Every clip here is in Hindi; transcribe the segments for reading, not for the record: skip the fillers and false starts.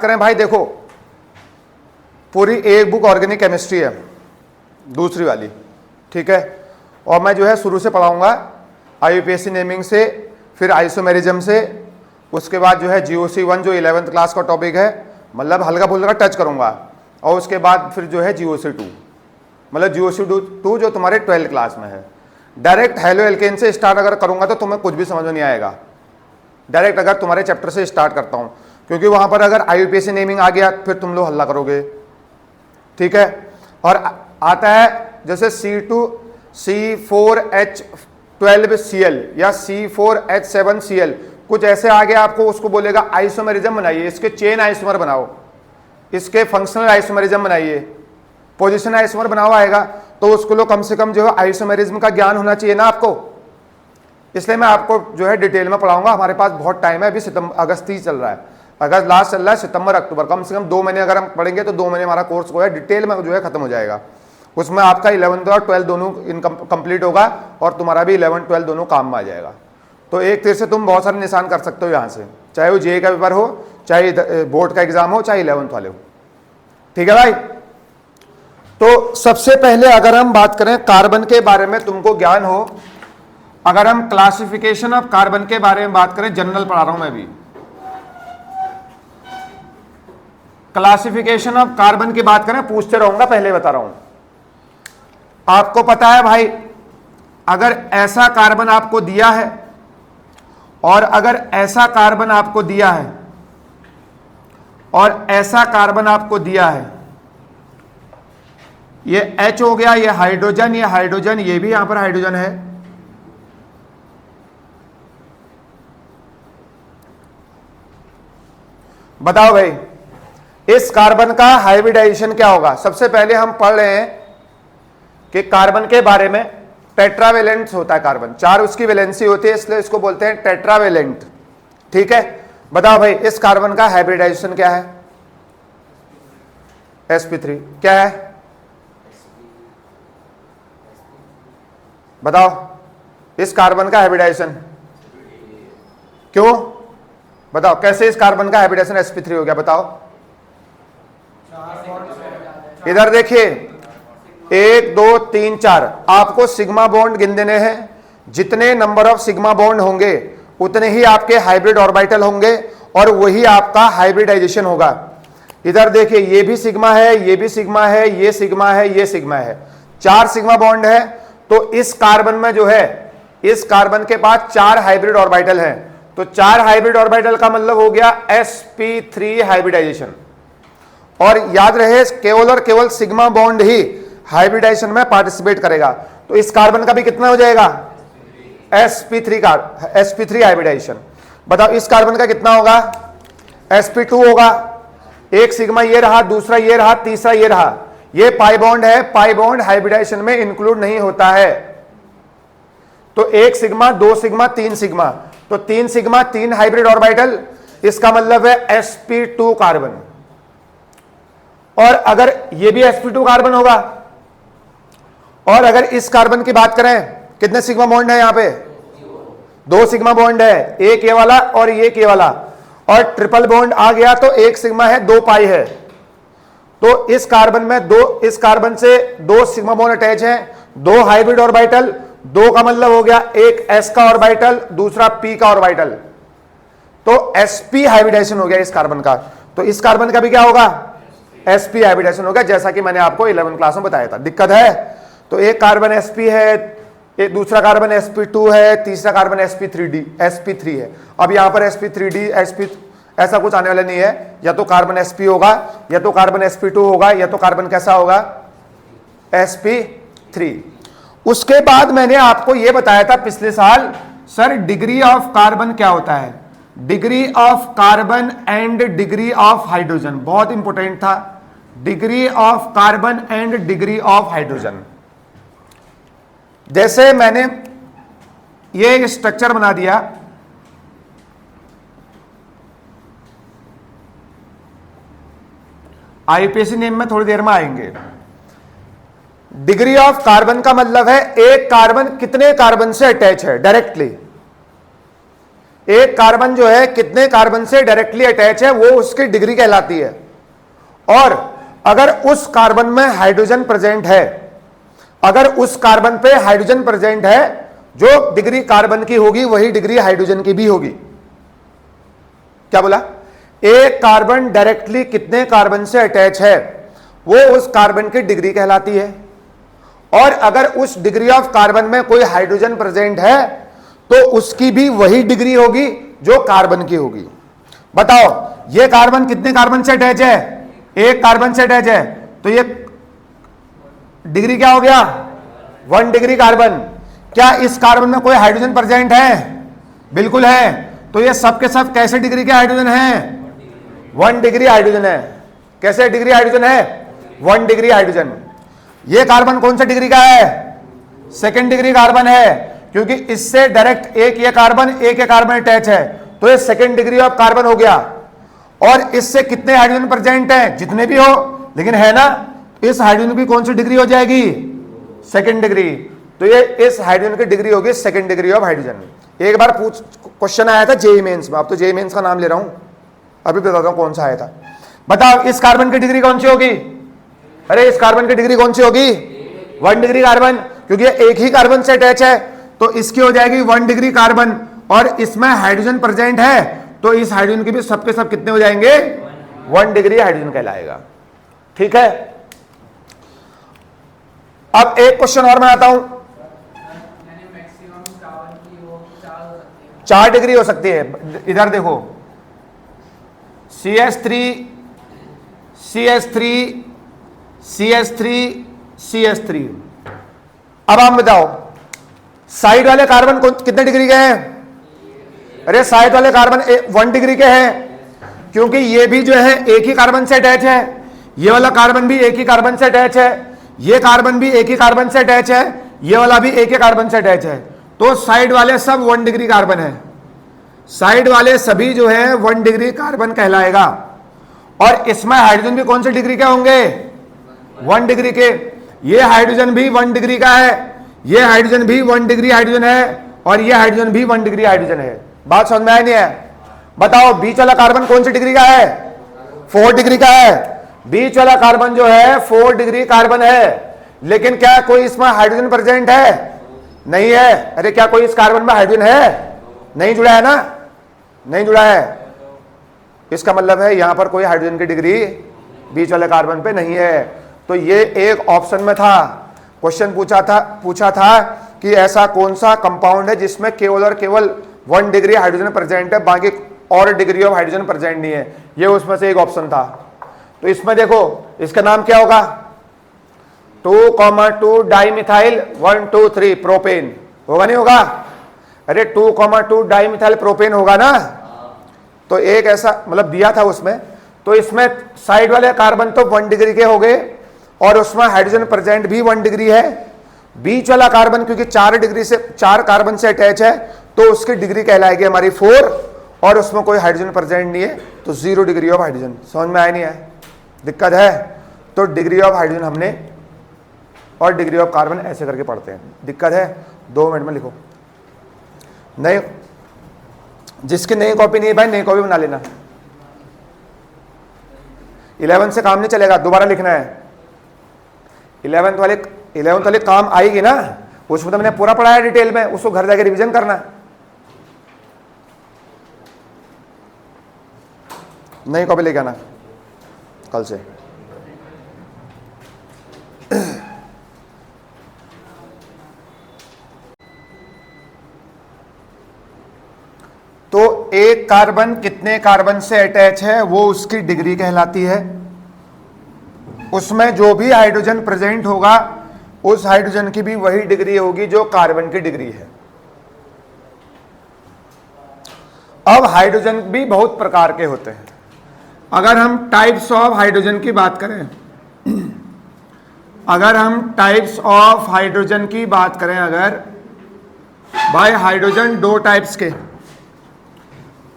करें भाई, देखो पूरी एक बुक ऑर्गेनिक केमिस्ट्री है, दूसरी वाली, ठीक है। और मैं जो है शुरू से पढ़ाऊंगा आईयूपीएसी नेमिंग से, फिर आइसोमेरिज्म से, उसके बाद जो है जीओसी 1 जो 11th क्लास का टॉपिक है, मतलब हल्का फुल्का टच करूंगा, और उसके बाद फिर जो है जीओसी 2, मतलब जीओसी 2 जो तुम्हारे 12th क्लास में है। डायरेक्ट हेलो एल्केन से स्टार्ट अगर करूंगा तो तुम्हें कुछ भी समझ में नहीं आएगा। डायरेक्ट अगर तुम्हारे चैप्टर से स्टार्ट करता हूं, क्योंकि वहां पर अगर आईयूपीएसी नेमिंग आ गया फिर तुम लोग हल्ला करोगे, ठीक है। और आता है जैसे C2C4H12Cl या C4H7Cl, कुछ ऐसे आ गया आपको, उसको बोलेगा आइसोमेरिज्म बनाइए, इसके चेन आइसोमर बनाओ, इसके फंक्शनल आइसोमेरिज्म बनाइए, पोजिशन आइसोमर बनाओ आएगा, तो उसको लो कम से कम जो है आइसोमेरिज्म का ज्ञान होना चाहिए ना आपको। इसलिए मैं आपको जो है डिटेल में पढ़ाऊंगा। हमारे पास बहुत टाइम है, अभी सितंबर अगस्त ही चल रहा है, अगस्त लास्ट चल रहा है, सितंबर अक्टूबर, कम से कम 2 महीने अगर हम पढ़ेंगे तो 2 महीने हमारा कोर्स जो है डिटेल में जो है खत्म हो जाएगा। उसमें आपका 11th और 12th दोनों कंप्लीट होगा और तुम्हारा भी 11th 12th दोनों काम में आ जाएगा। तो एक तीर से तुम बहुत सारे निशान कर सकते हो यहाँ से, चाहे वो जेईई का पेपर हो, चाहे बोर्ड का एग्जाम हो, चाहे 11th वाले हो, ठीक है भाई। तो सबसे पहले अगर हम बात करें कार्बन के बारे में तुमको ज्ञान हो, अगर हम क्लासिफिकेशन ऑफ कार्बन के बारे में बात करें, जनरल पढ़ा रहा हूं मैं भी, क्लासिफिकेशन ऑफ कार्बन की बात करें, पूछते रहूंगा, पहले बता रहा हूं। आपको पता है भाई, अगर ऐसा कार्बन आपको दिया है और अगर ऐसा कार्बन आपको दिया है और ऐसा कार्बन आपको दिया है, ये H हो गया, ये हाइड्रोजन, ये हाइड्रोजन, ये भी यहां पर हाइड्रोजन है, बताओ भाई इस कार्बन का हाइब्रिडाइजेशन क्या होगा। सबसे पहले हम पढ़ रहे हैं कि कार्बन के बारे में, टेट्रावेलेंट होता है कार्बन, 4 उसकी वैलेंसी होती है, इसलिए इसको बोलते हैं टेट्रावेलेंट, ठीक है। बताओ भाई इस कार्बन का हाइब्रिडाइजेशन क्या है, sp3 क्या है, बताओ इस कार्बन का हाइब्रिडाइजेशन क्यों, बताओ कैसे इस कार्बन का हाइब्रिडेशन sp3 हो गया, बताओ। इधर देखिए 1 2 3 4 आपको सिग्मा बॉन्ड गिन देने हैं, जितने नंबर ऑफ सिग्मा बॉन्ड होंगे उतने ही आपके हाइब्रिड ऑर्बिटल होंगे और वही आपका हाइब्रिडाइजेशन होगा। इधर देखिए ये भी सिग्मा है, ये भी सिग्मा है, ये सिग्मा है, ये सिग्मा है, 4 सिग्मा बॉन्ड है। तो इस कार्बन में जो है, इस कार्बन के पास 4 हाइब्रिड ऑर्बिटल हैं, तो 4 हाइब्रिड ऑर्बिटल का मतलब हो गया sp3 हाइब्रिडाइजेशन। और याद रहे केवल और केवल सिग्मा बॉन्ड ही हाइब्रिडाइजेशन में पार्टिसिपेट करेगा। तो इस कार्बन का भी कितना हो जाएगा, sp3 हाइब्रिडाइजेशन। बताओ इस कार्बन का कितना होगा, sp2 होगा। एक सिग्मा ये रहा, दूसरा ये रहा, तीसरा ये रहा, ये पाई बॉन्ड है, पाई बॉन्ड हाइब्रिडाइजेशन में इंक्लूड नहीं होता है। तो 1 सिग्मा, 2 सिग्मा, 3 सिग्मा, तो 3 सिग्मा 3 हाइब्रिड ऑर्बिटल, इसका मतलब है sp2 कार्बन। और अगर ये भी sp2 कार्बन होगा, और अगर इस कार्बन की बात करें, कितने सिग्मा बॉन्ड है यहां पे, 2 सिग्मा बॉन्ड है, एक ये वाला और एक ये वाला, और ट्रिपल बॉन्ड आ गया तो 1 सिग्मा है, 2 पाई है। तो इस कार्बन में इस कार्बन से 2 सिग्मा बॉन्ड अटैच हैं, 2 हाइब्रिड ऑर्बिटल, 2 का मतलब हो गया एक s का ऑर्बिटल, दूसरा p का ऑर्बिटल, तो sp हाइब्रिडाइजेशन हो गया इस कार्बन का। तो इस कार्बन का भी क्या होगा, sp हाइब्रिडाइजेशन हो गया, जैसा कि मैंने आपको 11th क्लास में बताया था। दिक्कत है, तो एक कार्बन sp है, एक दूसरा कार्बन sp2 है, तीसरा कार्बन sp3 है। अब यहां पर sp3d ऐसा कुछ आने वाला नहीं है, या तो कार्बन sp होगा, या तो कार्बन sp2 होगा, या तो कार्बन कैसा होगा, sp3। उसके बाद मैंने आपको यह बताया था पिछले साल, सर डिग्री ऑफ कार्बन क्या होता है, degree of carbon and degree of hydrogen, बहुत इंपॉर्टेंट था, degree of carbon and degree of hydrogen. जैसे मैंने ये स्ट्रक्चर बना दिया, आईयूपीएसी नेम में थोड़ी देर में आएंगे। डिग्री ऑफ कार्बन का मतलब है एक कार्बन कितने कार्बन से अटैच है डायरेक्टली, एक कार्बन जो है कितने कार्बन से डायरेक्टली अटैच है वो उसकी डिग्री कहलाती है। और अगर उस कार्बन में हाइड्रोजन प्रेजेंट है, अगर उस कार्बन पे हाइड्रोजन प्रेजेंट है, जो डिग्री कार्बन की होगी वही डिग्री हाइड्रोजन की भी होगी। क्या बोला? एक कार्बन डायरेक्टली कितने कार्बन से अटैच है वो उस कार्बन की डिग्री कहलाती है। और अगर उस डिग्री ऑफ कार्बन में कोई हाइड्रोजन प्रेजेंट है तो उसकी भी वही डिग्री होगी जो कार्बन की होगी। बताओ ये कार्बन कितने कार्बन से अटैच है? एक कार्बन से अटैच है, तो ये डिग्री क्या हो गया? 1 डिग्री कार्बन। क्या इस कार्बन में कोई हाइड्रोजन प्रेजेंट है? बिल्कुल है। तो ये सब के सब कैसे डिग्री के हाइड्रोजन है? 1 डिग्री हाइड्रोजन है। कैसे डिग्री हाइड्रोजन है? 1 डिग्री हाइड्रोजन। ये कार्बन कौन सा डिग्री का है? 2nd डिग्री कार्बन है, क्योंकि इससे डायरेक्ट एक ये कार्बन अटैच है, तो ये 2nd डिग्री ऑफ कार्बन हो गया। और इससे कितने हाइड्रोजन प्रेजेंट हैं? जितने भी हो, लेकिन है ना, इस हाइड्रोजन की कौन सी डिग्री हो जाएगी? 2nd degree. तो ये इस हाइड्रोजन की डिग्री होगी 2nd डिग्री ऑफ हाइड्रोजन। एक बार क्वेश्चन आया था जेईई मेंस में, अब तो जेईई मेंस का नाम ले रहा हूं, अभी बताता हूं कौन सा आया था। बताओ इस कार्बन की डिग्री कौन सी होगी? अरे इस कार्बन की डिग्री कौन सी होगी? 1 डिग्री कार्बन, क्योंकि एक ही कार्बन से अटैच है, तो इसकी हो जाएगी 1 डिग्री कार्बन। और इसमें हाइड्रोजन प्रेजेंट है, तो इस हाइड्रोजन के भी सबके सब कितने हो जाएंगे? 1 डिग्री हाइड्रोजन कहलाएगा। ठीक है, अब एक क्वेश्चन और मैं आता हूं। 4 डिग्री हो सकती है। इधर देखो, CH3 CH3 CH3 CH3। अब आप बताओ साइड वाले कार्बन कितने डिग्री के हैं? अरे साइड वाले कार्बन 1 डिग्री के हैं, क्योंकि ये भी जो है एक ही कार्बन से अटैच है, ये वाला कार्बन भी एक ही कार्बन से अटैच है, ये कार्बन भी एक ही कार्बन से अटैच है, ये वाला भी एक ही कार्बन से अटैच है। तो साइड वाले सब 1 डिग्री कार्बन है। साइड वाले सभी जो है 1 डिग्री कार्बन कहलाएगा। और इसमें हाइड्रोजन भी कौन से डिग्री के होंगे? 1 डिग्री के। ये हाइड्रोजन भी 1 डिग्री का है, ये हाइड्रोजन भी 1 डिग्री हाइड्रोजन है, और ये हाइड्रोजन भी 1 डिग्री हाइड्रोजन है। बात समझ में आई नहीं है? बताओ बीच वाला कार्बन कौन सी डिग्री का है? 4 डिग्री का है। बीच वाला कार्बन जो है 4 डिग्री कार्बन है, लेकिन क्या कोई इसमें हाइड्रोजन प्रेजेंट है? नहीं है। अरे क्या कोई इस कार्बन में हाइड्रोजन है? नहीं जुड़ा है ना, नहीं जुड़ा है। इसका मतलब है यहां पर कोई हाइड्रोजन की डिग्री बीच वाले कार्बन पे नहीं है। तो ये एक ऑप्शन में था, क्वेश्चन पूछा था कि ऐसा कौन सा कंपाउंड है जिसमें केवल और केवल 1 डिग्री हाइड्रोजन प्रेजेंट है, बाकी और डिग्री ऑफ हाइड्रोजन प्रेजेंट नहीं है। ये उसमें से एक ऑप्शन था। तो इसमें देखो इसका नाम क्या होगा? 2,2 डाइमिथाइल 1 2 3 प्रोपेन होगा, नहीं होगा? अरे 2,2 डाइमिथाइल प्रोपेन होगा ना। तो एक ऐसा मतलब दिया था उसमें, तो इसमें साइड वाले कार्बन तो 1 डिग्री के हो गए, और उसमें हाइड्रोजन प्रेजेंट भी 1 डिग्री है। बीच वाला कार्बन क्योंकि 4 कार्बन से अटैच है, तो उसकी डिग्री कहलाएगी हमारी 4, और उसमें कोई हाइड्रोजन प्रेजेंट नहीं है, तो 0 डिग्री ऑफ हाइड्रोजन। समझ में आया नहीं है? दिक्कत है? तो डिग्री ऑफ हाइड्रोजन हमने और डिग्री ऑफ कार्बन ऐसे करके पढ़ते हैं। दिक्कत है? 2 मिनट में लिखो। नहीं, जिसकी नई कॉपी नहीं है भाई नई कॉपी बना लेना। 11 से काम नहीं चलेगा, दोबारा लिखना है। 11th वाले काम आएगी ना, उसमें तो मैंने पूरा पढ़ाया डिटेल में, उसको घर जाके रिवीजन करना। नई कॉपी लेके आना कल से। तो एक कार्बन कितने कार्बन से अटैच है वो उसकी डिग्री कहलाती है। उसमें जो भी हाइड्रोजन प्रेजेंट होगा उस हाइड्रोजन की भी वही डिग्री होगी जो कार्बन की डिग्री है। अब हाइड्रोजन भी बहुत प्रकार के होते हैं। अगर हम टाइप्स ऑफ हाइड्रोजन की बात करें, अगर भाई हाइड्रोजन 2 टाइप्स के,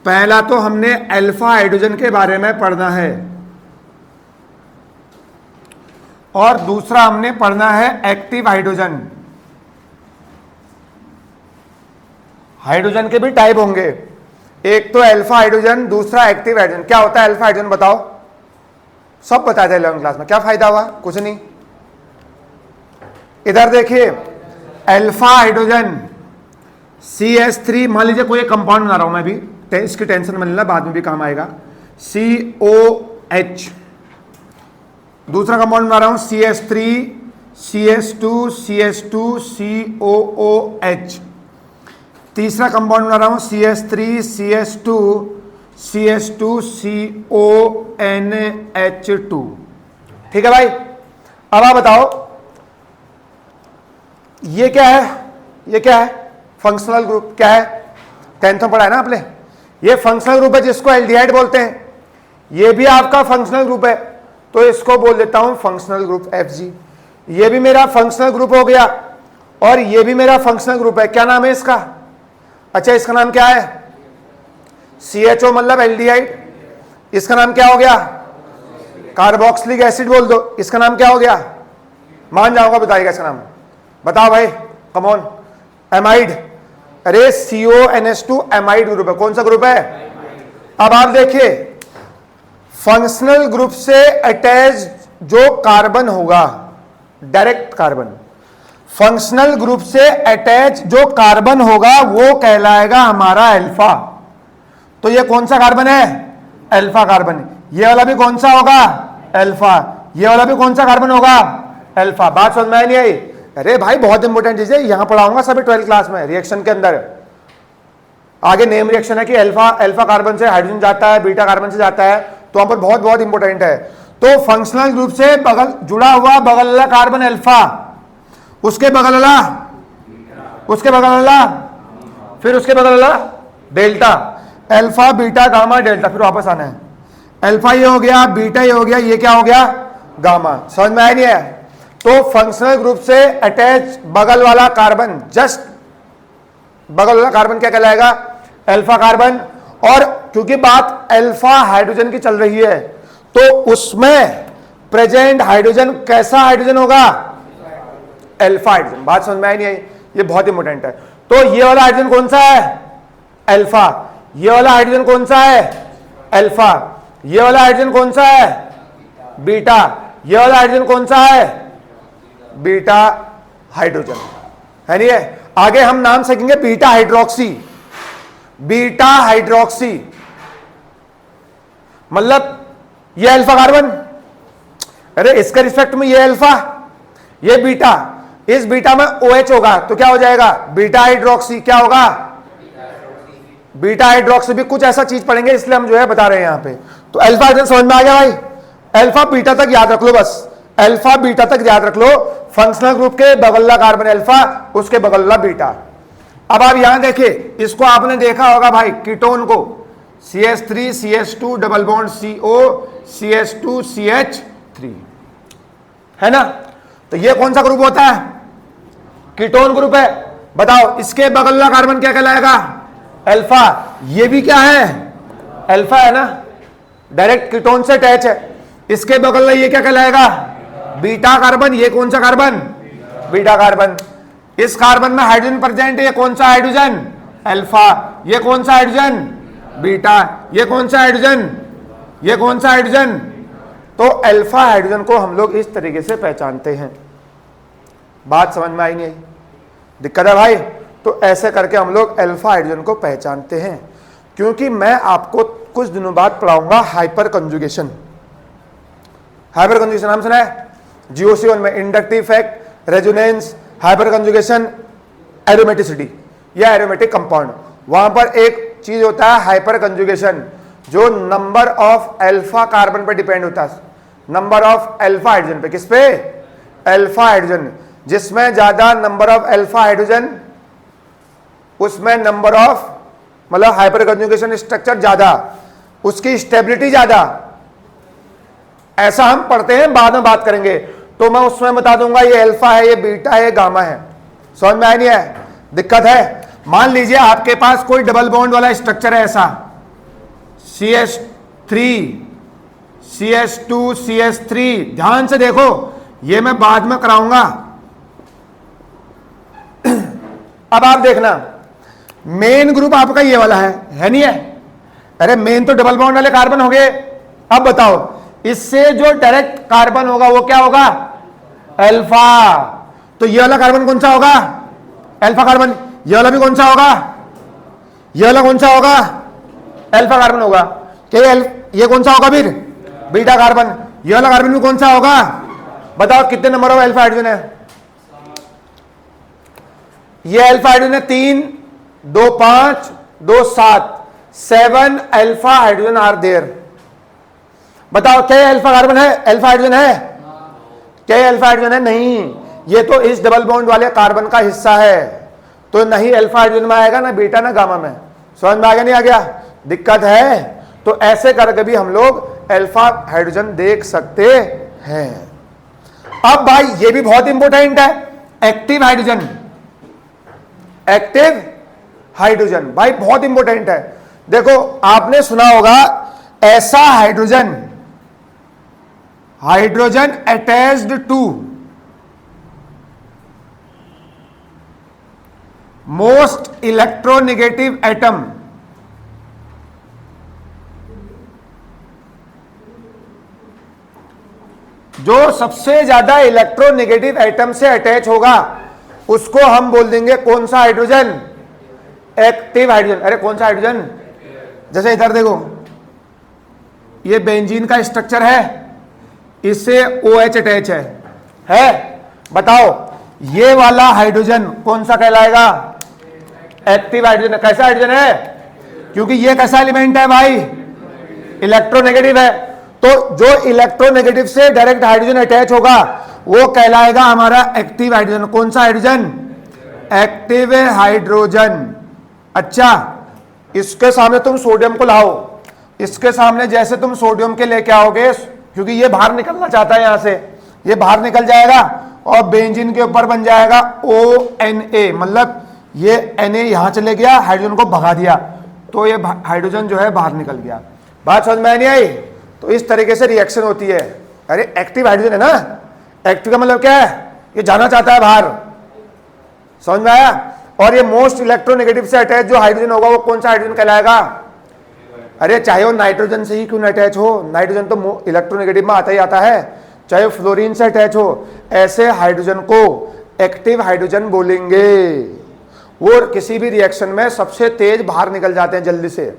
पहला तो हमने अल्फा हाइड्रोजन के बारे में पढ़ना है, और दूसरा हमने पढ़ना है एक्टिव हाइड्रोजन। हाइड्रोजन के भी टाइप होंगे, एक तो अल्फा हाइड्रोजन, दूसरा एक्टिव हाइड्रोजन। क्या होता है अल्फा हाइड्रोजन बताओ? सब बताया था 11वीं क्लास में। क्या फायदा हुआ? कुछ नहीं। इधर देखिए, अल्फा हाइड्रोजन CH3, मान लीजिए कोई एक कंपाउंड बना रहा हूं मैं भी, इसकी टेंशन मत लेना, बाद में भी काम आएगा। COH, दूसरा कंपाउंड बना रहा हूं CH3 CH2 CH2 COOH, तीसरा कंपाउंड बना रहा हूं CH3 CH2 CH2 CONH2। ठीक है भाई? अब आप बताओ ये क्या है? ये क्या है? Functional group. क्या है? 10th में पढ़ा है ना आपने? ये फंक्शनल ग्रुप है जिसको एल्डिहाइड बोलते हैं। ये भी आपका फंक्शनल ग्रुप है, तो इसको बोल देता हूं फंक्शनल ग्रुप FG। ये भी मेरा फंक्शनल ग्रुप हो गया, और ये भी मेरा फंक्शनल ग्रुप है। क्या नाम है इसका? अच्छा, इसका नाम क्या है? CHO मतलब एल्डिहाइड। इसका नाम क्या हो गया? कार्बोक्सिलिक एसिड बोल दो। इसका नाम क्या हो गया? मान जाऊंगा, बताइएगा इसका नाम। बताओ भाई, कम ऑन। एमाइड। अरे CONH2 एमाइड ग्रुप है। कौन सा ग्रुप है? अब आप देखिए, फंक्शनल ग्रुप से अटैच जो कार्बन होगा, डायरेक्ट कार्बन, फंक्शनल ग्रुप से अटैच जो कार्बन होगा वो कहलाएगा हमारा अल्फा। तो ये कौन सा कार्बन है? Alpha carbon. ये वाला भी कौन सा होगा? अल्फा। ये वाला भी कौन सा कार्बन होगा? अल्फा। बात समझ में नहीं आई? अरे भाई बहुत इंपॉर्टेंट चीज है, यहां पढ़ाऊंगा सभी 12th क्लास में रिएक्शन के अंदर। आगे नेम रिएक्शन है कि अल्फा कार्बन से हाइड्रोजन जाता है, बीटा कार्बन से जाता है, तो वहां पर बहुत बहुत इंपॉर्टेंट है। तो फंक्शनल ग्रुप से बगल जुड़ा हुआ बगल वाला कार्बन अल्फा, उसके बगल वाला, उसके बगल वाला, फिर उसके बगल वाला delta. Alpha beta gamma delta, फिर वापस आना है। अल्फा ये हो गया, बीटा ये हो गया, ये क्या हो गया? गामा। समझ में आया नहीं है? तो फंक्शनल ग्रुप से अटैच बगल वाला कार्बन, जस्ट बगल वाला कार्बन क्या कहलाएगा? Alpha carbon. और क्योंकि बात अल्फा हाइड्रोजन की चल रही है, तो उसमें प्रेजेंट हाइड्रोजन कैसा हाइड्रोजन होगा? Alpha hydrogen. बात समझ में आई नहीं आई? ये बहुत इंपॉर्टेंट है। तो ये वाला हाइड्रोजन कौन सा है? अल्फा। ये वाला हाइड्रोजन कौन सा है? अल्फा। ये वाला हाइड्रोजन कौन सा है? बीटा। ये वाला हाइड्रोजन कौन सा है? Beta hydrogen. है नहीं है? आगे हम नाम सीखेंगे बीटा हाइड्रोक्सी। बीटा हाइड्रोक्सी मतलब ये अल्फा कार्बन, अरे इसके रिस्पेक्ट में ये अल्फा, ये बीटा, इस बीटा में OH होगा, तो क्या हो जाएगा? Beta hydroxy. क्या होगा? Beta hydroxy. भी कुछ ऐसा चीज पढ़ेंगे, इसलिए हम जो है बता रहे हैं यहां पे। तो अल्फा हाइड्रोजन समझ में आ गया भाई? अल्फा बीटा तक याद रख लो, बस अल्फा बीटा तक याद रख लो। फंक्शनल ग्रुप के बगल्ला कार्बन अल्फा, उसके बगल्ला बीटा। अब आप यहां देखिए, इसको आपने देखा होगा भाई, कीटोन को, CH3 CH2 double bond CO CH2 CH3, है ना? तो ये कौन सा ग्रुप होता है? कीटोन ग्रुप है। बताओ इसके बगल्ला कार्बन क्या कहलाएगा? अल्फा। ये भी क्या है? अल्फा है ना, डायरेक्ट कीटोन से अटैच है। इसके बगल में ये क्या कहलाएगा? Beta carbon. ये कौन सा कार्बन? Beta carbon. इस कार्बन में हाइड्रोजन प्रेजेंट है, ये कौन सा हाइड्रोजन? अल्फा। ये कौन सा हाइड्रोजन? बीटा। ये कौन सा हाइड्रोजन? ये कौन सा हाइड्रोजन? तो अल्फा हाइड्रोजन को हम लोग इस तरीके से पहचानते हैं। बात समझ में आई नहीं आई? दिक्कत है भाई? तो ऐसे करके हम लोग अल्फा हाइड्रोजन को पहचानते हैं, क्योंकि मैं आपको कुछ दिनों बाद पढ़ाऊंगा हाइपर कंजुगेशन। हाइपर कंजुगेशन नाम सुना है? GOC1 में inductive effect, resonance, hyper conjugation, aromaticity या एरोमेटिक कंपाउंड। वहां पर एक चीज होता है हाइपर कंजुगेशन, जो नंबर ऑफ अल्फा कार्बन पर डिपेंड होता है, नंबर ऑफ अल्फा हाइड्रोजन पे। किस पे? Alpha hydrogen. जिसमें ज्यादा नंबर ऑफ अल्फा हाइड्रोजन, उसमें नंबर ऑफ मतलब हाइपर कंजुगेशन स्ट्रक्चर ज्यादा, उसकी स्टेबिलिटी ज्यादा। ऐसा हम पढ़ते हैं, बाद में बात करेंगे, तो मैं उसमें बता दूंगा ये अल्फा है, ये बीटा है, ये गामा है। समझ में आया नहीं है? दिक्कत है? मान लीजिए आपके पास कोई डबल बॉन्ड वाला स्ट्रक्चर है ऐसा, CH3 CH2 CH3। ध्यान से देखो, ये मैं बाद में कराऊंगा। अब आप देखना, मेन ग्रुप आपका ये वाला है नहीं है? अरे मेन तो डबल बॉन्ड वाले कार्बन हो गए। अब बताओ इससे जो डायरेक्ट कार्बन होगा वो क्या होगा? अल्फा। तो ये वाला कार्बन कौन सा होगा? Alpha carbon. ये वाला भी कौन सा होगा? ये वाला कौन सा होगा? अल्फा कार्बन होगा। ये कौन सा होगा फिर? Beta carbon. ये वाला कार्बन भी कौन सा होगा? बताओ कितने नंबर ऑफ अल्फा हाइड्रोजन है? ये अल्फा हाइड्रोजन है 3, 2 5, 2 7, 7 अल्फा हाइड्रोजन आर देयर। बताओ क्या अल्फा कार्बन है? अल्फा हाइड्रोजन है? क्या अल्फा हाइड्रोजन है? नहीं, ये तो इस डबल बॉन्ड वाले कार्बन का हिस्सा है, तो नहीं अल्फा हाइड्रोजन में आएगा, ना बीटा ना गामा में। समझ में आ गया नहीं आ गया? दिक्कत है। तो ऐसे करके भी हम लोग अल्फा हाइड्रोजन देख सकते हैं। अब भाई ये भी बहुत इंपॉर्टेंट है, एक्टिव हाइड्रोजन। एक्टिव हाइड्रोजन भाई बहुत इंपॉर्टेंट है। देखो आपने सुना होगा ऐसा hydrogen, hydrogen attached to most electronegative atom. जो सबसे ज्यादा इलेक्ट्रोनेगेटिव एटम से अटैच होगा उसको हम बोल देंगे कौन सा हाइड्रोजन? Active hydrogen. अरे कौन सा हाइड्रोजन? जैसे इधर देखो, ये बेंजीन का स्ट्रक्चर है, इससे OH अटैच है। बताओ ये वाला हाइड्रोजन कौन सा कहलाएगा? Active hydrogen. कैसा हाइड्रोजन है? क्योंकि ये कैसा एलिमेंट है भाई? इलेक्ट्रोनेगेटिव है। तो जो इलेक्ट्रोनेगेटिव से डायरेक्ट हाइड्रोजन अटैच होगा वो कहलाएगा हमारा एक्टिव हाइड्रोजन। कौन सा हाइड्रोजन? Active hydrogen. अच्छा, इसके सामने तुम सोडियम को लाओ, इसके सामने जैसे तुम सोडियम के लेके आओगे, क्योंकि ये बाहर निकलना चाहता है यहां से, ये बाहर निकल जाएगा और बेंजीन के ऊपर बन जाएगा ONA, मतलब ये Na यहां चले गया, हाइड्रोजन को भगा दिया, तो ये हाइड्रोजन जो है बाहर निकल गया। बात समझ में नहीं आई? तो इस तरीके से रिएक्शन होती है। अरे एक्टिव हाइड्रोजन है ना, एक्टिव का मतलब क्या है? ये जाना चाहता है बाहर। समझ में आया? और ये मोस्ट इलेक्ट्रोनेगेटिव से अटैच जो हाइड्रोजन होगा वो कौन सा हाइड्रोजन कहलाएगा? अरे चाहे वो नाइट्रोजन से ही क्यों ना अटैच हो, नाइट्रोजन तो इलेक्ट्रोनेगेटिव में आता ही आता है, चाहे फ्लोरीन से अटैच हो, ऐसे हाइड्रोजन को एक्टिव हाइड्रोजन बोलेंगे। वो किसी भी रिएक्शन में सबसे तेज बाहर निकल जाते हैं जल्दी से।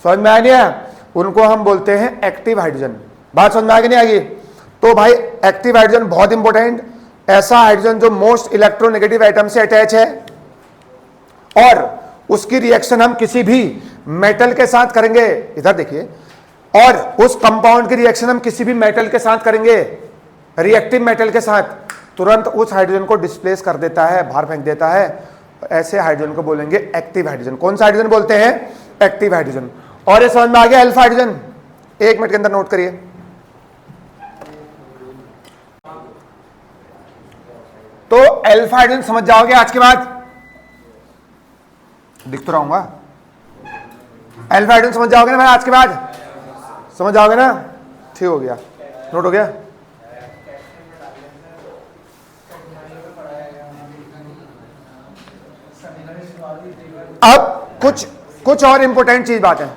समझ में आ गया? उनको हम बोलते हैं एक्टिव हाइड्रोजन। बात समझ में आ गई नहीं आ गई? तो भाई एक्टिव हाइड्रोजन बहुत इंपॉर्टेंट, ऐसा हाइड्रोजन जो मोस्ट इलेक्ट्रोनेगेटिव एटम से अटैच है और उसकी रिएक्शन हम किसी भी मेटल के साथ करेंगे, इधर देखिए, और उस कंपाउंड की रिएक्शन हम किसी भी मेटल के साथ करेंगे, रिएक्टिव मेटल के साथ, तुरंत उस हाइड्रोजन को डिस्प्लेस कर देता है, बाहर फेंक देता है। ऐसे हाइड्रोजन को बोलेंगे एक्टिव हाइड्रोजन। कौन सा हाइड्रोजन बोलते हैं? Active hydrogen. और ये समझ में आ गया अल्फा हाइड्रोजन? 1 मिनट के अंदर नोट करिए। तो अल्फा हाइड्रोजन समझ जाओगे आज के बाद, दिख तो रहूंगा। अल्फा हाइड्रोजन समझ जाओगे ना भाई आज के बाद? समझ जाओगे ना? ठीक हो गया, नोट हो गया। अब कुछ और इंपॉर्टेंट चीज बात है,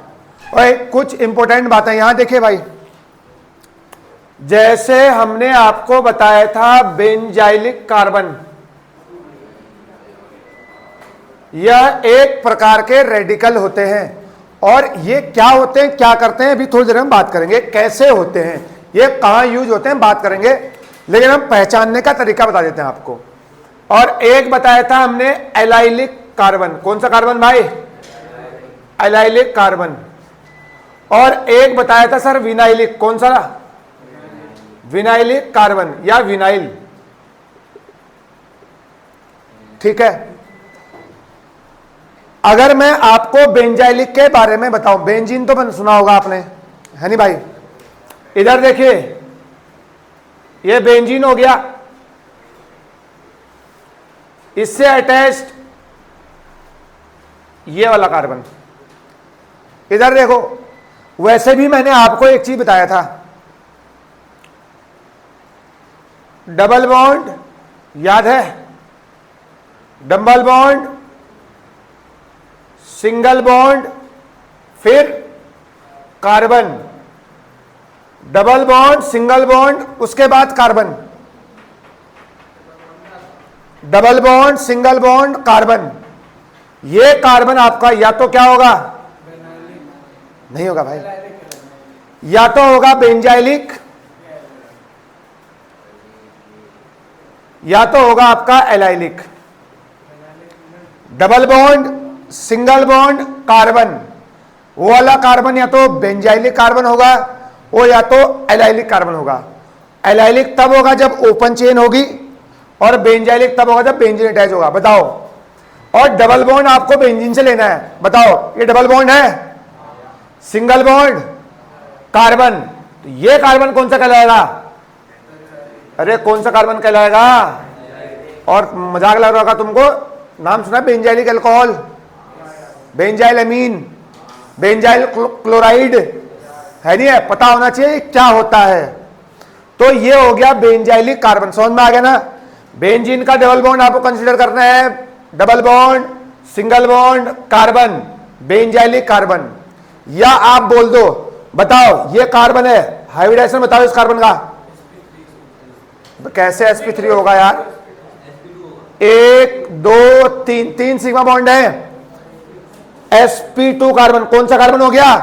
और कुछ इंपॉर्टेंट बातें यहां देखिए भाई। जैसे हमने आपको बताया था बेंजाइलिक कार्बन, यह एक प्रकार के रेडिकल होते हैं, और ये क्या होते हैं, क्या करते हैं, अभी थोड़ी देर में बात करेंगे कैसे होते हैं, ये कहां यूज होते हैं बात करेंगे, लेकिन हम पहचानने का तरीका बता देते हैं आपको। और एक बताया था हमने एलाइलिक कार्बन। कौन सा कार्बन भाई? Allylic carbon. और एक बताया था सर विनाइलिक। कौन सा? विनाइलिक कार्बन या विनाइल। ठीक है, अगर मैं आपको बेंजाइलिक के बारे में बताऊं, बेंजीन तो सुना होगा आपने, है नहीं भाई? इधर देखिए, ये बेंजीन हो गया, इससे अटैच्ड ये वाला कार्बन। इधर देखो, वैसे भी मैंने आपको एक चीज बताया था, डबल बॉन्ड, याद है? डबल बॉन्ड, सिंगल बॉन्ड, फिर carbon, double bond, single bond, उसके बाद carbon, double bond, single bond, carbon. ये कार्बन आपका या तो क्या होगा, नहीं होगा भाई, या तो होगा बेंजाइलिक, या तो होगा आपका allylic. Double bond, single bond, carbon, वो वाला कार्बन या तो बेंजाइलिक कार्बन होगा, वो या तो एलाइलिक कार्बन होगा। एलाइलिक तब होगा जब ओपन चेन होगी, और बेंजाइलिक तब होगा जब बेंजीन अटैच होगा। बताओ, और डबल बॉन्ड आपको बेंजीन से लेना है। बताओ, ये डबल बॉन्ड है, सिंगल बॉन्ड, कार्बन, तो ये कार्बन कौन सा कहलाएगा? अरे कौन सा कार्बन कहलाएगा? और मजाक लग रहा होगा तुमको, नाम सुना बेंजाइलिक अल्कोहल, बेंजाइल अमीन, बेंजाइल क्लोराइड, है नहीं है? पता होना चाहिए क्या होता है। तो ये हो गया बेंजाइलिक कार्बन। समझ में आ गया ना? बेंजीन का डबल बॉन्ड आपको कंसीडर करना है, double bond, single bond, carbon, benzylic carbon. या आप बोल दो, बताओ ये कार्बन है, हाइब्रिडाइजेशन बताओ इस कार्बन का। तो कैसे sp3 होगा यार? 1 2 3, 3 सिग्मा बॉन्ड है। sp2 कार्बन, कौन सा कार्बन हो गया?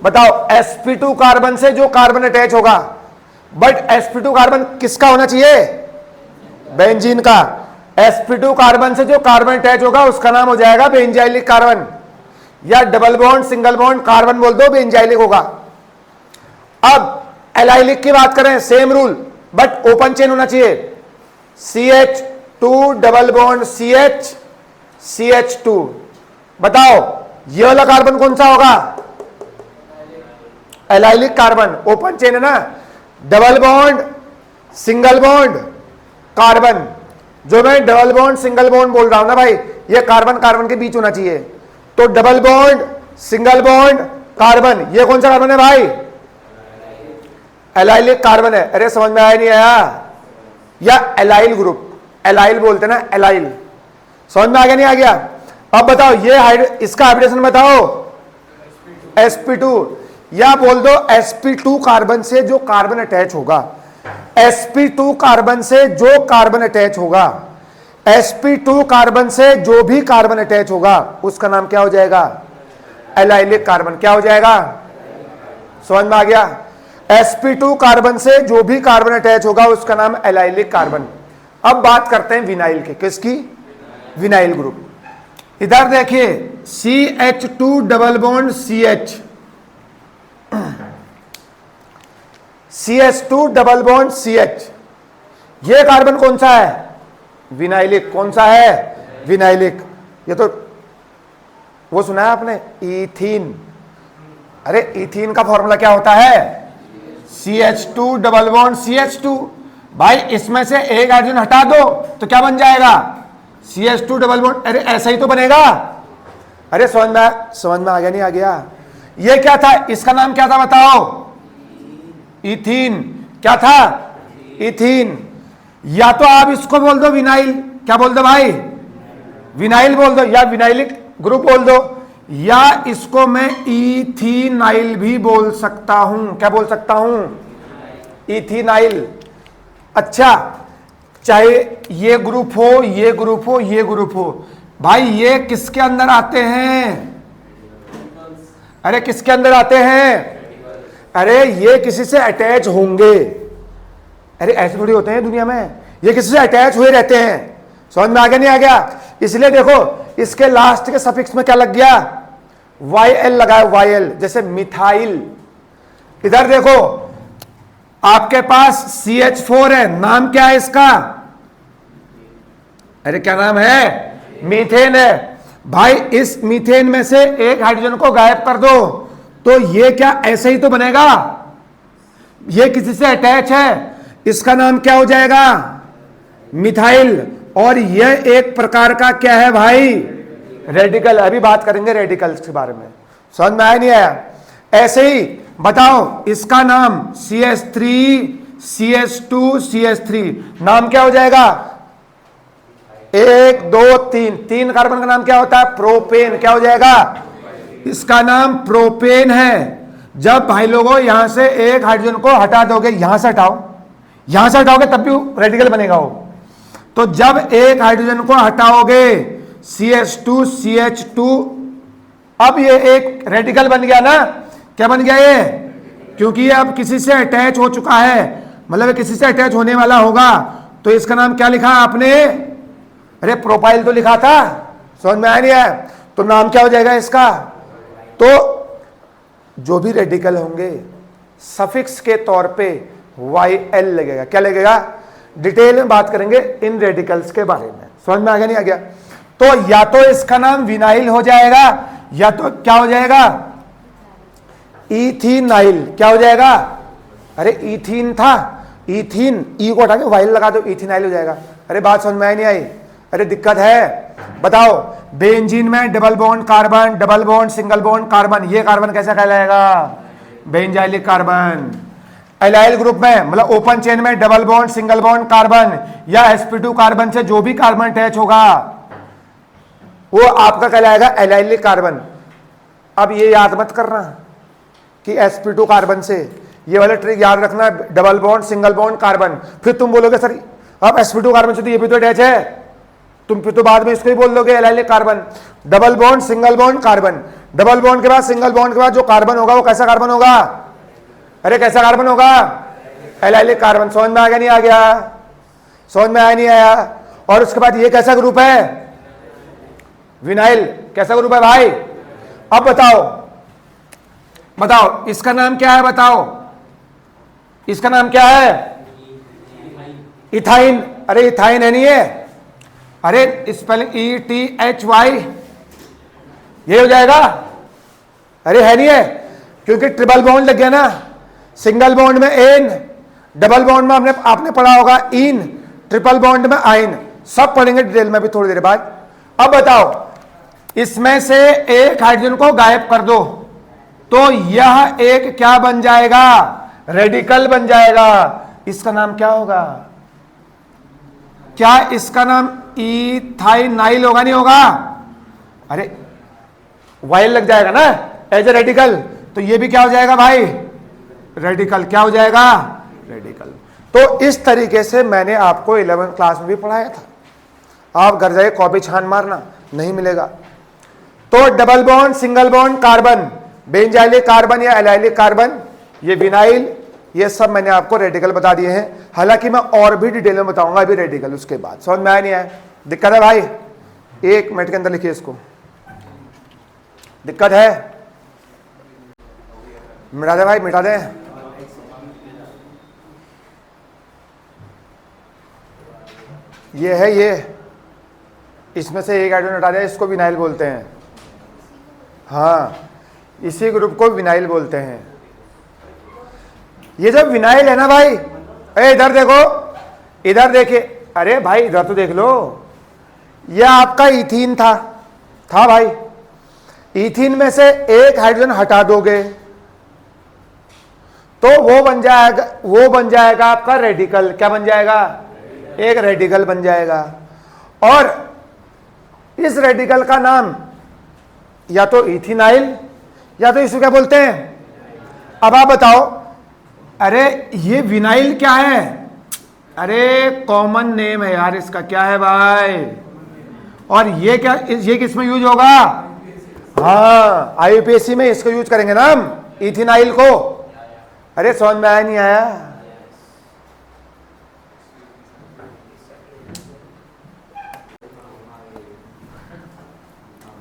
बताओ, sp2 कार्बन से जो कार्बन अटैच होगा, बट sp2 कार्बन किसका होना चाहिए? बेंजीन का। sp2 कार्बन से जो कार्बन अटैच होगा उसका नाम हो जाएगा बेंजाइलिक कार्बन, या double bond, single bond, carbon बोल दो, बेंजाइलिक होगा। अब एलाइलिक की बात करें, same rule, but open chain होना चाहिए। CH2 double bond CH, CH2। बताओ, ये वाला कार्बन कौन सा होगा? एलाइलिक कार्बन, ओपन चेन है ना। Double bond, single bond, carbon. जो मैं डबल बॉन्ड, सिंगल बॉन्ड बोल रहा हूं ना भाई, ये कार्बन कार्बन के बीच होना चाहिए। तो double bond, single bond, carbon, ये कौन सा कार्बन है भाई? एलाइलिक कार्बन है। अरे समझ में आया नहीं आया? या एलाइल ग्रुप, एलाइल बोलते ना, एलाइल। समझ में आ गया नहीं आ गया? अब बताओ, ये इसका हाइब्रिडेशन बताओ, sp2, या बोल दो sp2 कार्बन से जो कार्बन अटैच होगा, sp2 कार्बन से जो कार्बन अटैच होगा, sp2 कार्बन से जो भी कार्बन अटैच होगा उसका नाम क्या हो जाएगा? Allylic carbon. क्या हो जाएगा? समझ में आ गया? sp2 कार्बन से जो भी कार्बन अटैच होगा उसका नाम एलाइलिक कार्बन। अब बात करते हैं विनाइल के। किसकी? Vinyl group. इधर देखिए, CH2 double bond CH, CH2 double bond CH, ये कार्बन कौन सा है? विनाइलिक। कौन सा है? विनाइलिक। ये तो वो सुना है आपने, ईथीन। अरे ईथीन का फॉर्मूला क्या होता है? CH2 double bond CH2। भाई इसमें से एक हाइड्रोजन हटा दो तो क्या बन जाएगा? CH2 double bond. अरे ऐसा ही तो बनेगा। अरे समझ में आ गया नहीं आ गया? ये क्या था? इसका नाम क्या था बताओ? इथीन। क्या था? इथीन। या तो आप इसको बोल दो विनाइल। क्या बोल दो भाई? विनाइल बोल दो, या विनाइलिक ग्रुप बोल दो, या इसको मैं इथीनाइल भी बोल सकता हूं। क्या बोल सकता हूं? इथीनाइल। अच्छा, चाहे ये ग्रुप हो, ये ग्रुप हो, ये ग्रुप हो, भाई ये किसके अंदर आते हैं? अरे किसके अंदर आते हैं? अरे ये किसी से अटैच होंगे। अरे ऐसे थोड़ी होते हैं दुनिया में, ये किसी से अटैच हुए रहते हैं। समझ में आ गया नहीं आ गया? इसलिए देखो, इसके लास्ट के सफिक्स में क्या लग गया? YL लगाया, YL, जैसे मिथाइल। इधर देखो, आपके पास CH4 है, नाम क्या है इसका? अरे क्या नाम है? मीथेन है। भाई इस मीथेन में से एक हाइड्रोजन को गायब कर दो तो ये क्या ऐसे ही तो बनेगा? ये किसी से अटैच है, इसका नाम क्या हो जाएगा? मिथाइल। और यह एक प्रकार का क्या है भाई? रेडिकल। अभी बात करेंगे रेडिकल्स के बारे में। समझ में आया नहीं आया? ऐसे ही बताओ, इसका नाम CH3 CH2 CH3, नाम क्या हो जाएगा? 1 2 3, 3 कार्बन का नाम क्या होता है? प्रोपेन। क्या हो जाएगा? इसका नाम प्रोपेन है। जब भाई लोगों यहां से एक हाइड्रोजन को हटा दोगे, यहां से हटाओगे तब भी रेडिकल बनेगा वो। तो जब एक हाइड्रोजन को हटाओगे CH2 CH2, अब ये एक रेडिकल बन गया ना। क्या बन गया ये? क्योंकि ये अब किसी से अटैच हो चुका है, मतलब किसी से अटैच होने वाला होगा, तो इसका नाम क्या लिखा आपने? अरे प्रोपाइल तो लिखा था, समझ में आया नहीं आया? तो नाम क्या हो जाएगा इसका? तो जो भी रेडिकल होंगे सफिक्स के तौर पे YL लगेगा। क्या लगेगा? डिटेल में बात करेंगे इन रेडिकल्स के बारे में। समझ में आ गया नहीं आ गया? तो या तो इसका नाम विनाइल हो जाएगा, या तो क्या हो जाएगा? इथीनाइल। क्या हो जाएगा? अरे इथीन था, इथीन, ई को हटा के वाइल लगा दो, इथीनाइल हो जाएगा। अरे बात समझ में आई नहीं आई? अरे दिक्कत है? बताओ, बेंजीन में double bond carbon, double bond single bond carbon, ये कार्बन कैसा कहलाएगा? Benzylic carbon. एलाइल ग्रुप में मतलब ओपन चेन में double bond single bond carbon या sp2 कार्बन से जो भी कार्बन अटैच होगा वो आपका कहलाएगा एलाइलिक कार्बन। अब ये याद मत करना कि sp2 कार्बन से, ये वाला ट्रिक याद रखना, double bond single bond carbon. फिर तुम बोलोगे सर अब sp2 कार्बन से तो ये भी तो अटैच है, तुम फिर तो बाद में इसको ही बोल दोगे allylic carbon. Double bond single bond carbon, double bond के बाद सिंगल बॉन्ड के बाद जो कार्बन होगा वो कैसा कार्बन होगा? अरे कैसा कार्बन होगा? Allylic carbon. समझ में आ गया नहीं आ गया? समझ में आया नहीं आया? और उसके बाद ये कैसा ग्रुप है? विनाइल। कैसा ग्रुप है भाई? अब बताओ इसका नाम क्या है? बताओ इसका नाम क्या है? इथाइन। अरे इथाइन है नहीं है? अरे स्पेलिंग ETHY, ये हो जाएगा? अरे है नहीं है? क्योंकि ट्रिपल बॉन्ड लग गया ना, सिंगल बॉन्ड में एन, डबल बॉन्ड में आपने पढ़ा होगा इन, ट्रिपल बॉन्ड में आइन, सब पढ़ेंगे डिटेल में भी थोड़ी देर बाद। अब बताओ इसमें से एक हाइड्रोजन को गायब कर दो तो यह एक क्या बन जाएगा? रेडिकल बन जाएगा। इसका नाम क्या होगा? क्या इसका नाम इथाइनाइल होगा? नहीं होगा? अरे वाइल लग जाएगा ना एज ए रेडिकल, तो ये भी क्या हो जाएगा भाई? रेडिकल। क्या हो जाएगा? रेडिकल। तो इस तरीके से मैंने आपको 11th क्लास में भी पढ़ाया था। आप घर जाए कॉपी छान मारना, नहीं मिलेगा। तो double bond single bond carbon, benzylic carbon या एलाइलिक कार्बन, ये विनाइल, ये सब मैंने आपको रेडिकल बता दिए हैं। हालांकि मैं और भी डिटेल में बताऊंगा अभी रेडिकल उसके बाद। समझ में आया नहीं आया? दिक्कत है भाई? 1 मिनट के अंदर लिखिए इसको। दिक्कत है? मिटा दे भाई, मिटा दे। ये है ये, इसमें से एक हाइड्रोजन हटा दिया, इसको विनाइल बोलते हैं। हाँ, इसी ग्रुप को विनाइल बोलते हैं। ये जब विनाइल है ना भाई, अरे इधर देखो, इधर देखिए, अरे भाई इधर तो देख लो, यह आपका इथीन था भाई। इथीन में से एक हाइड्रोजन हटा दोगे तो वो बन जाएगा आपका रेडिकल। क्या बन जाएगा? एक रेडिकल बन जाएगा। और इस रेडिकल का नाम या तो इथेनाइल या तो इसको क्या बोलते हैं? अब आप बताओ, अरे ये विनाइल क्या है? अरे कॉमन नेम है यार इसका, क्या है भाई? और ये क्या, ये किस में यूज होगा? हाँ, IUPAC में इसको यूज करेंगे ना हम, इथेनाइल को। अरे समझ में आया नहीं आया?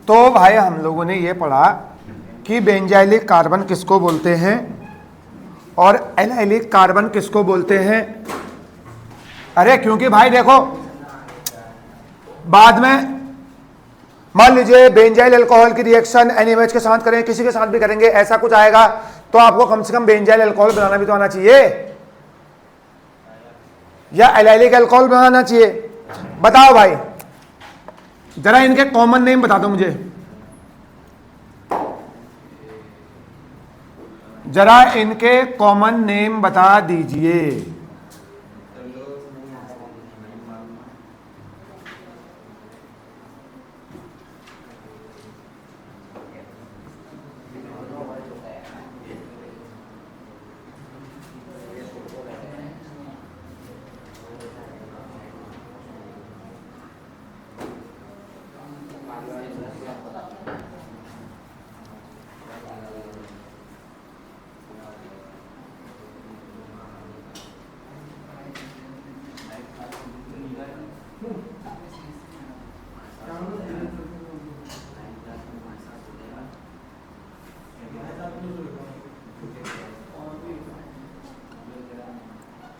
तो भाई हम लोगों ने ये पढ़ा कि बेंजाइलिक कार्बन किसको बोलते हैं और एलाइलिक कार्बन किसको बोलते हैं। अरे क्योंकि भाई देखो, बाद में मान लीजिए बेंजाइल अल्कोहल की रिएक्शन NaOH के साथ करें, किसी के साथ भी करेंगे, ऐसा कुछ आएगा, तो आपको कम से कम बेंजाइल अल्कोहल बनाना भी तो आना चाहिए, या एलाइलिक अल्कोहल बनाना चाहिए। बताओ भाई, जरा इनके कॉमन नेम बता दो मुझे, जरा इनके कॉमन नेम बता दीजिए।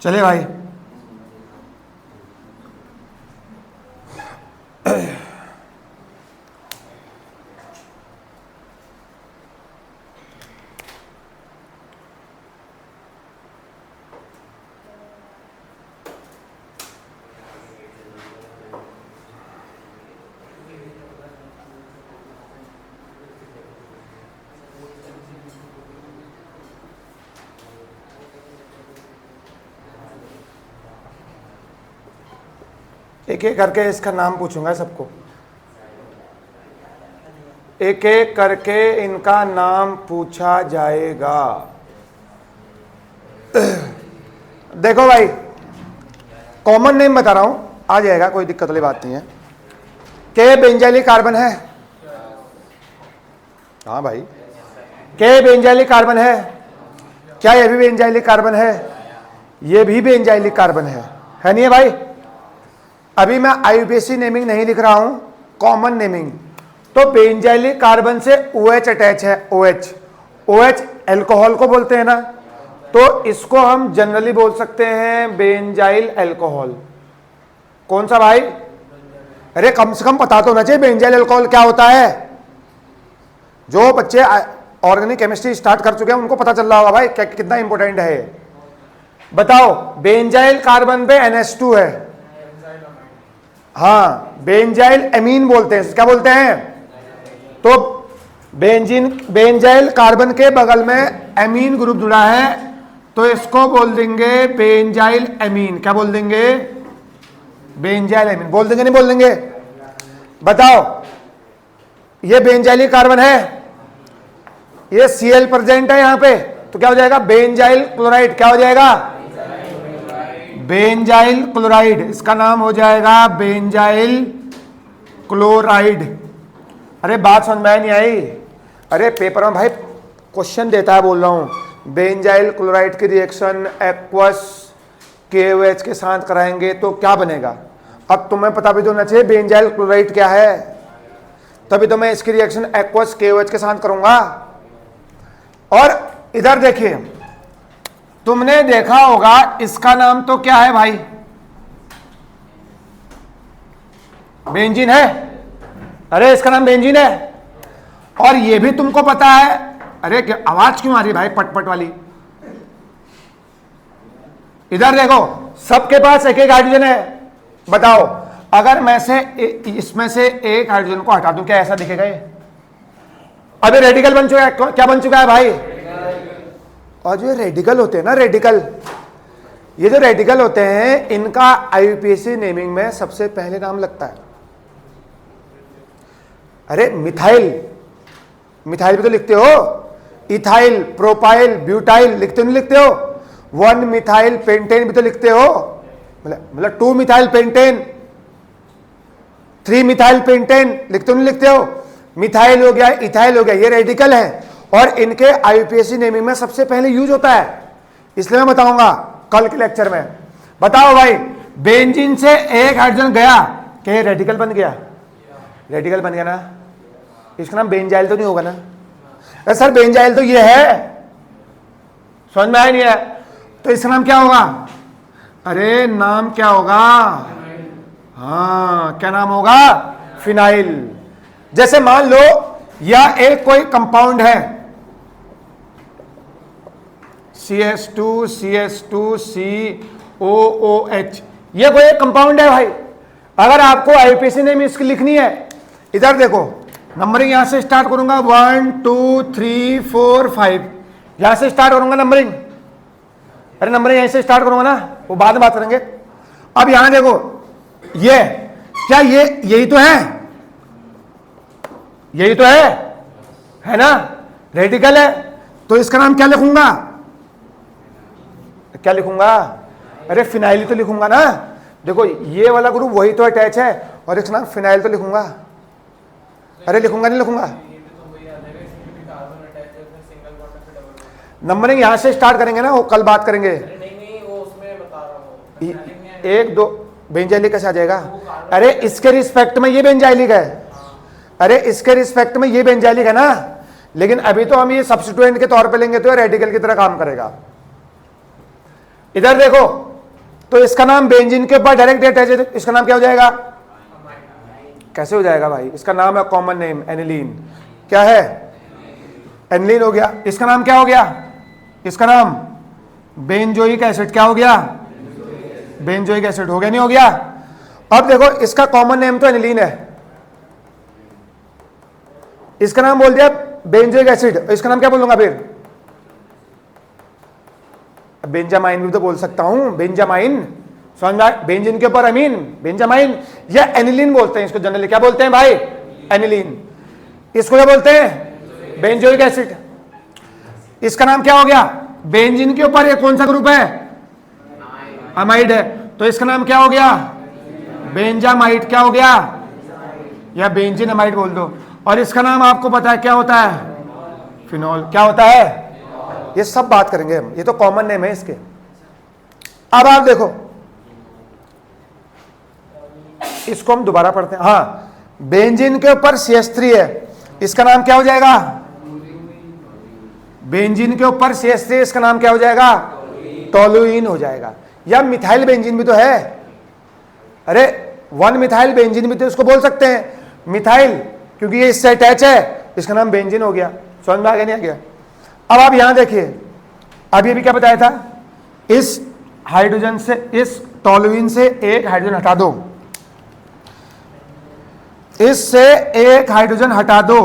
चलिए भाई, एक एक करके इसका नाम पूछूंगा सबको, एक एक करके इनका नाम पूछा जाएगा। देखो भाई, कॉमन नेम बता रहा हूं, आ जाएगा, कोई दिक्कत वाली बात नहीं है। के बेंजाइलिक कार्बन है? हाँ भाई, के बेंजाइलिक कार्बन है? क्या ये भी बेंजाइलिक कार्बन है? ये भी बेंजाइलिक कार्बन है नहीं है भाई? अभी मैं आईयूपीएसी नेमिंग नहीं लिख रहा हूं, कॉमन नेमिंग। तो बेंजाइलिक कार्बन से OH अटैच है, OH अल्कोहल को बोलते हैं ना, तो इसको हम जनरली बोल सकते हैं बेंजाइल अल्कोहल। कौन सा भाई? अरे कम से कम पता तो होना चाहिए बेंजाइल अल्कोहल क्या होता है। जो बच्चे ऑर्गेनिक केमिस्ट्री स्टार्ट कर चुके हैं उनको पता चल रहा होगा भाई क्या कितना इंपॉर्टेंट है। बताओ, बेंजाइल कार्बन पे NH2 है, हाँ, बेंजाइल एमीन बोलते हैं, क्या बोलते हैं? तो बेंजाइल कार्बन के बगल में एमीन ग्रुप जुड़ा है, तो इसको बोल देंगे बेंजाइल एमीन। क्या बोल देंगे? Benzyl amine. बोल देंगे नहीं बोल देंगे? बताओ, ये बेंजाइलिक कार्बन है, ये Cl प्रेजेंट है यहां पे, तो क्या हो जाएगा? Benzyl chloride. क्या हो जाएगा? Benzyl chloride. इसका नाम हो जाएगा बेंजाइल क्लोराइड। अरे बात समझ में नहीं आई? अरे पेपर में भाई क्वेश्चन देता है, बोल रहा हूं। बेंजाइल क्लोराइड की रिएक्शन एक्वस KOH के साथ कराएंगे तो क्या बनेगा? अब तुम्हें पता भी तो होना चाहिए बेंजाइल क्लोराइड क्या है, तभी तो मैं इसकी रिएक्शन एक्वस KOH के साथ करूंगा। और इधर देखिए, तुमने देखा होगा इसका नाम तो क्या है भाई? बेंजीन है। अरे इसका नाम बेंजीन है। और ये भी तुमको पता है। अरे क्या आवाज क्यों आ रही भाई पटपट वाली? इधर देखो, सबके पास एक एक हाइड्रोजन है। बताओ, अगर मैं से इसमें से एक हाइड्रोजन को हटा दूं, क्या ऐसा दिखेगा ये? अभी रेडिकल बन चुका है। क्या बन चुका है भाई? और जो रेडिकल होते हैं ना, रेडिकल, ये जो रेडिकल होते हैं इनका आईयूपीएसी नेमिंग में सबसे पहले नाम लगता है। अरे मिथाइल, मिथाइल भी तो लिखते हो, इथाइल, प्रोपाइल, ब्यूटाइल लिखते नहीं लिखते हो? 1 मिथाइल पेंटेन भी तो लिखते हो, मतलब 2 मिथाइल पेंटेन, 3 मिथाइल पेंटेन लिखते नहीं लिखते हो? मिथाइल हो गया, इथाइल हो गया, ये रेडिकल है और इनके आईयूपीएसी नेमिंग में सबसे पहले यूज होता है। इसलिए मैं बताऊंगा कल के लेक्चर में। बताओ भाई, बेंजीन से एक हाइड्रोजन गया, क्या ये रेडिकल बन गया? रेडिकल बन गया ना। इसका नाम बेंजाइल तो नहीं होगा ना? अरे सर बेंजाइल तो ये है, समझ में आया नहीं है? तो इसका नाम क्या होगा? अरे नाम क्या होगा? हाँ, क्या नाम होगा? फिनाइल। जैसे मान लो यह एक कोई कंपाउंड है, CH2 CH2 COOH, ये कोई एक कंपाउंड है भाई। अगर आपको आईयूपीएसी नेम इसकी लिखनी है, इधर देखो, नंबरिंग यहां से स्टार्ट करूंगा 1 2 3 4 5, यहां से स्टार्ट करूंगा नंबरिंग। अरे नंबरिंग यहीं से स्टार्ट करूंगा ना, वो बाद में बात करेंगे। अब यहां देखो, ये क्या ये यही तो है, यही तो है ना? रेडिकल है, तो इसका नाम क्या लिखूंगा? क्या लिखूंगा? अरे फिनाइल तो लिखूंगा ना। देखो ये वाला ग्रुप वही तो अटैच है और इसका नाम फिनाइल तो लिखूंगा। अरे लिखूंगा नहीं लिखूंगा? नंबरिंग यहां से स्टार्ट करेंगे ना, वो कल बात करेंगे। नहीं, वो उसमें बता रहा हूं। 1 2 बेंजाइलिक कैसे आ जाएगा? अरे इसके रिस्पेक्ट में ये बेंजाइलिक है। अरे इसके रिस्पेक्ट में ये बेंजाइलिक है ना, लेकिन अभी तो हम ये सब्स्टिट्यूएंट के तौर पे लेंगे तो रेडिकल की तरह काम करेगा। इधर देखो, तो इसका नाम बेंजीन के ऊपर डायरेक्ट अटैच है, तो इसका नाम क्या हो जाएगा? कैसे हो जाएगा भाई? इसका नाम है कॉमन नेम एनिलीन। क्या है? एनिलीन हो गया। इसका नाम क्या हो गया? इसका नाम बेंजोइक एसिड। क्या हो गया? बेंजोइक एसिड हो गया, नहीं हो गया? अब देखो इसका कॉमन नेम तो एनिलीन है, इसका नाम बोल दिया बेंजोइक एसिड, इसका नाम क्या बोलूंगा फिर? बेंजामाइन भी तो बोल सकता हूं, बेंजामाइन। समझ में? बेंजीन के ऊपर अमीन, बेंजामाइन या एनिलीन बोलते हैं इसको जनरली। क्या बोलते हैं भाई? एनिलीन। इसको क्या बोलते हैं? Benzoic acid. इसका नाम क्या हो गया? बेंजीन के ऊपर ये कौन सा ग्रुप है? अमाइड है, तो इसका नाम क्या हो गया? बेंजामाइड। क्या हो गया? या बेंजीन अमाइड बोल दो। और इसका नाम आपको पता है क्या होता है? फिनॉल। क्या होता है? ये सब बात करेंगे हम, ये तो कॉमन नेम है इसके। अब आप देखो इसको हम दोबारा पढ़ते हैं। हाँ, बेंजीन के ऊपर CH3 है, इसका नाम क्या हो जाएगा? बेंजीन के ऊपर CH3, इसका नाम क्या हो जाएगा? टोलुइन हो जाएगा। या मिथाइल बेंजीन भी तो है, अरे 1 मिथाइल बेंजीन भी तो इसको बोल सकते हैं मिथाइल, क्योंकि ये इससे अटैच है, इसका नाम बेंजीन हो गया। समझ में आ गया नहीं आ गया? अब आप यहां देखिए, अभी अभी क्या बताया था? इस हाइड्रोजन से, इस टोलुइन से एक हाइड्रोजन हटा दो, इससे एक हाइड्रोजन हटा दो,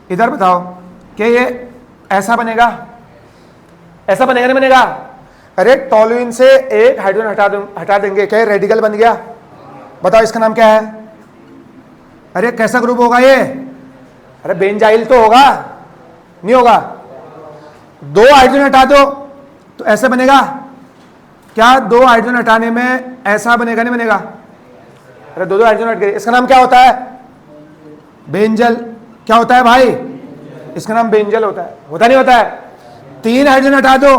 इधर बताओ कि ये ऐसा बनेगा? ऐसा बनेगा नहीं बनेगा? अरे टोलुइन से एक हाइड्रोजन हटा देंगे, क्या रेडिकल बन गया? बताओ इसका नाम क्या है? अरे कैसा ग्रुप होगा ये? अरे बेंजाइल तो होगा, नहीं होगा? 2 हाइड्रोजन हटा दो तो ऐसा बनेगा क्या? 2 हाइड्रोजन हटाने में ऐसा बनेगा नहीं बनेगा? अरे 2 हाइड्रोजन हट गए, इसका नाम क्या होता है? बेंजल। क्या होता है भाई? इसका नाम बेंजल होता है। होता नहीं होता है? 3 हाइड्रोजन हटा दो,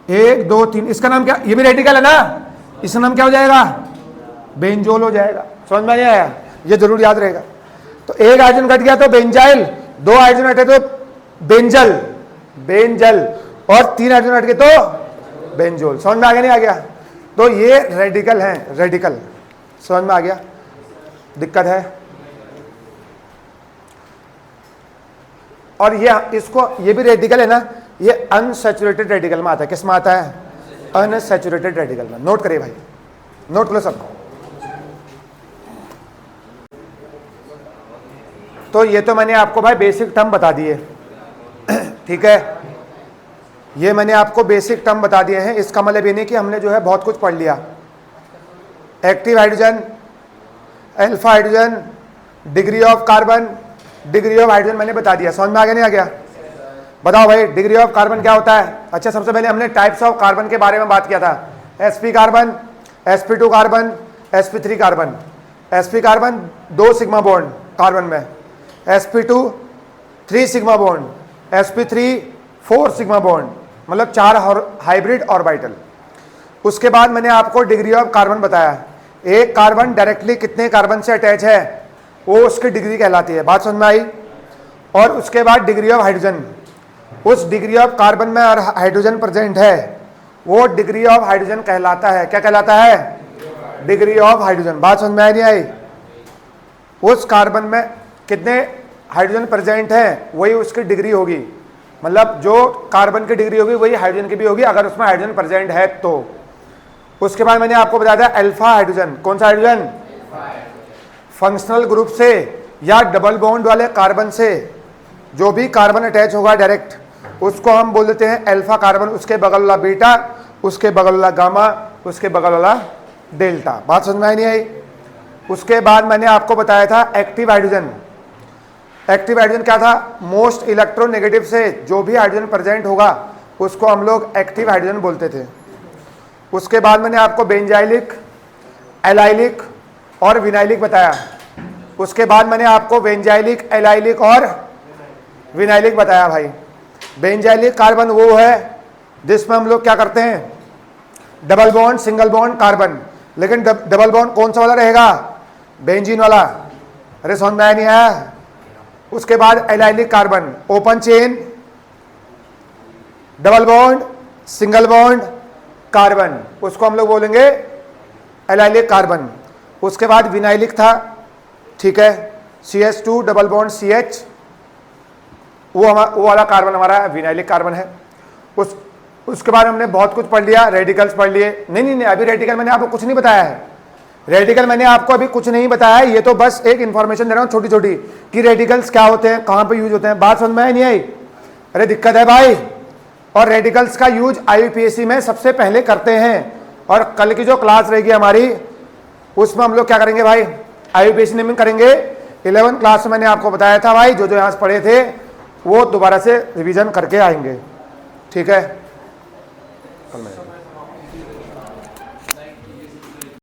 1 2 3, इसका नाम क्या? ये भी रेडिकल है ना, इसका नाम क्या हो जाएगा? बेंजोल हो जाएगा। समझ में नहीं आया? ये जरूर याद रहेगा। तो 1 हाइड्रोजन घट गया तो बेंजाइल, 2 हाइड्रोजन हटे तो बेंजल, बेंजल, और 3 हाइड्रोजन हट गए तो बेंजोल। समझ में आ गया नहीं आ गया? तो ये रेडिकल हैं, रेडिकल। समझ में आ गया? दिक्कत है? और ये इसको, ये भी रेडिकल है ना, ये अनसैचुरेटेड रेडिकल में आता है। किस में आता है? अनसैचुरेटेड रेडिकल में। नोट करिए भाई, नोट करो सबको। तो ये तो मैंने आपको भाई बेसिक टर्म बता दिए, ठीक है? ये मैंने आपको बेसिक टर्म बता दिए हैं। इसका मतलब ये नहीं कि हमने जो है बहुत कुछ पढ़ लिया। Active hydrogen, alpha hydrogen, degree of carbon, degree of hydrogen मैंने बता दिया। समझ में आ गया नहीं आ गया? बताओ भाई डिग्री ऑफ कार्बन क्या होता है? अच्छा, सबसे पहले हमने टाइप्स ऑफ कार्बन के बारे में बात किया था। sp carbon, sp2 carbon, sp3 carbon. sp carbon 2 sigma bond carbon में, sp2 3 sigma bond, sp3 4 sigma bond, मतलब 4 हाइब्रिड ऑर्बिटल। उसके बाद मैंने आपको डिग्री ऑफ कार्बन बताया। एक कार्बन डायरेक्टली कितने कार्बन से अटैच है, वो उसकी डिग्री कहलाती है। बात समझ में आई? और उसके बाद डिग्री ऑफ हाइड्रोजन, उस डिग्री ऑफ कार्बन में और हाइड्रोजन प्रेजेंट है, वो डिग्री ऑफ हाइड्रोजन कहलाता है। क्या कहलाता है? Degree of hydrogen. बात समझ में आई नहीं आई? उस कार्बन में कितने हाइड्रोजन प्रेजेंट है वही उसकी डिग्री होगी, मतलब जो कार्बन की डिग्री होगी वही हाइड्रोजन की भी होगी, अगर उसमें हाइड्रोजन प्रेजेंट है तो। उसके बाद मैंने आपको बताया था अल्फा हाइड्रोजन। कौन सा हाइड्रोजन? फंक्शनल ग्रुप से या डबल बॉन्ड वाले कार्बन से जो भी कार्बन अटैच होगा डायरेक्ट, उसको हम बोल देते हैं अल्फा कार्बन। उसके बगल वाला बीटा, उसके बगल वाला गामा, उसके बगल वाला डेल्टा। बात समझ में आई नहीं आई? उसके बाद मैंने आपको बताया था एक्टिव हाइड्रोजन। एक्टिव हाइड्रोजन क्या था? मोस्ट इलेक्ट्रोनेगेटिव से जो भी हाइड्रोजन प्रेजेंट होगा उसको हम लोग एक्टिव हाइड्रोजन बोलते थे। उसके बाद मैंने आपको बेंजाइलिक, एलाइलिक और विनाइलिक बताया। उसके बाद मैंने आपको बेंजाइलिक, एलाइलिक और विनाइलिक बताया भाई। बेंजाइलिक कार्बन वो है जिसमें हम लोग क्या करते हैं? Double bond, single bond carbon. लेकिन डबल बॉन्ड कौन सा वाला रहेगा? बेंजीन वाला। अरे समझ में आया नहीं आया? उसके बाद allylic carbon, open chain, double bond, single bond carbon, उसको हम लोग बोलेंगे एलाइलिक कार्बन। उसके बाद विनाइलिक था, ठीक है, CH2 डबल बॉन्ड CH, वो वाला कार्बन हमारा विनाइलिक कार्बन है। उसके बाद हमने बहुत कुछ पढ़ लिया, रेडिकल्स पढ़ लिए। नहीं, अभी रेडिकल मैंने आपको कुछ नहीं बताया है, रेडिकल मैंने आपको अभी कुछ नहीं बताया है, ये तो बस एक इंफॉर्मेशन दे रहा हूँ छोटी छोटी कि रेडिकल्स क्या होते हैं, कहाँ पे यूज होते हैं। बात समझ में नहीं आई? अरे दिक्कत है भाई। और रेडिकल्स का यूज IUPAC में सबसे पहले करते हैं, और कल की जो क्लास रहेगी हमारी उसमें हम लोग क्या करेंगे भाई, IUPAC में करेंगे। 11th क्लास में मैंने आपको बताया था भाई, जो यहाँ से पढ़े थे वो दोबारा से रिवीजन करके आएंगे, ठीक है।